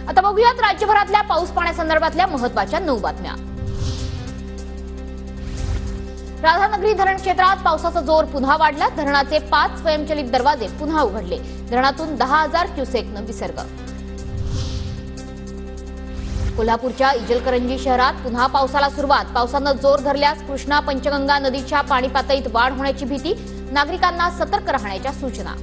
आता बघूयात राज्यभरातल्या पाऊस पाण्यासंदर्भातल्या महत्त्वाच्या 9 बातम्या। राधानगरी धरण क्षेत्रात पावसाचा जोर पुन्हा वाढला। धरणाचे 5 स्वयंचलित दरवाजे पुन्हा उघडले। धरणातून 10,000 क्युसेकनं विसर्ग। कोल्हापूरच्या इचलकरंजी शहरात पुन्हा पावसाला सुरुवात। पावसानं जोर धरल्यास कृष्णा पंचगंगा नदीच्या पाणी पातळीत वाढ होण्याची भीती। नागरिकांना सतर्क राहण्याच्या सूचना।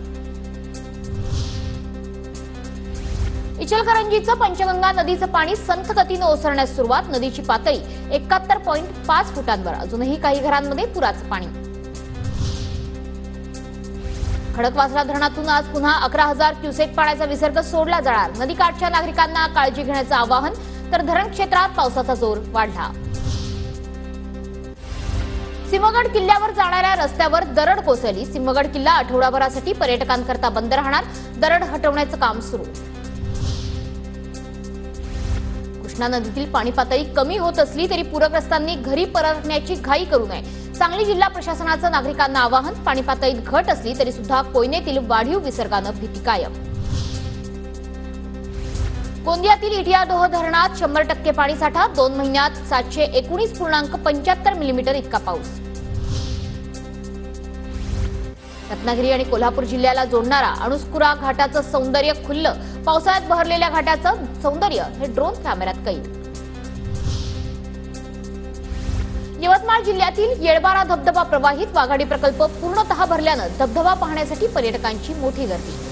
इचलकरंजीचं पंचगंगा नदीचं पाणी संथ गतीने ओसरण्यास सुरुवात। नदीची पातळी 71.5 फुटांवर। अजूनही काही घरांमध्ये पुराचं पाणी। खडकवासला धरणातून आज पुन्हा 11,000 क्युसेक पाण्याचा विसर्ग सोडला जाणार। नदीकाठच्या नागरिकांना काळजी घेण्याचं आवाहन। तर धरण क्षेत्रात पावसाचा जोर वाढला। सिंहगड किल्ल्यावर जाणाऱ्या रस्त्यावर दरड कोसळली। सिंहगड किल्ला आठवडाभरासाठी पर्यटकांकरता बंद राहणार। दरड हटवण्याचं काम सुरू। कृष्णा नदीतील पाणी पातळी कमी होत असली तरी पूरग्रस्तांनी घरी परतण्याची घाई करू नये। सांगली जिल्हा प्रशासनाचं नागरिकांना आवाहन। पाणी पातळीत घट असली तरी सुद्धा कोयनेतील वाढीव विसर्गानं भीती कायम। गोंदियातील इटियाडोह धरणात 100% पाणीसाठा। 2 महिन्यात 719.75 मिलीमीटर इतका पाऊस। रत्नागिरी आणि कोल्हापूर जिल्ह्याला जोडणारा अणुस्कुरा घाटाचं सौंदर्य खुललं। पावसाळ्यात बहरलेल्या घाटाचं सौंदर्य हे ड्रोन कॅमेऱ्यात कैद। यवतमाळ जिल्ह्यातील येळबारा धबधबा प्रवाहित। वाघाडी प्रकल्प पूर्णतः भरल्यानं धबधबा पाहण्यासाठी पर्यटकांची मोठी गर्दी।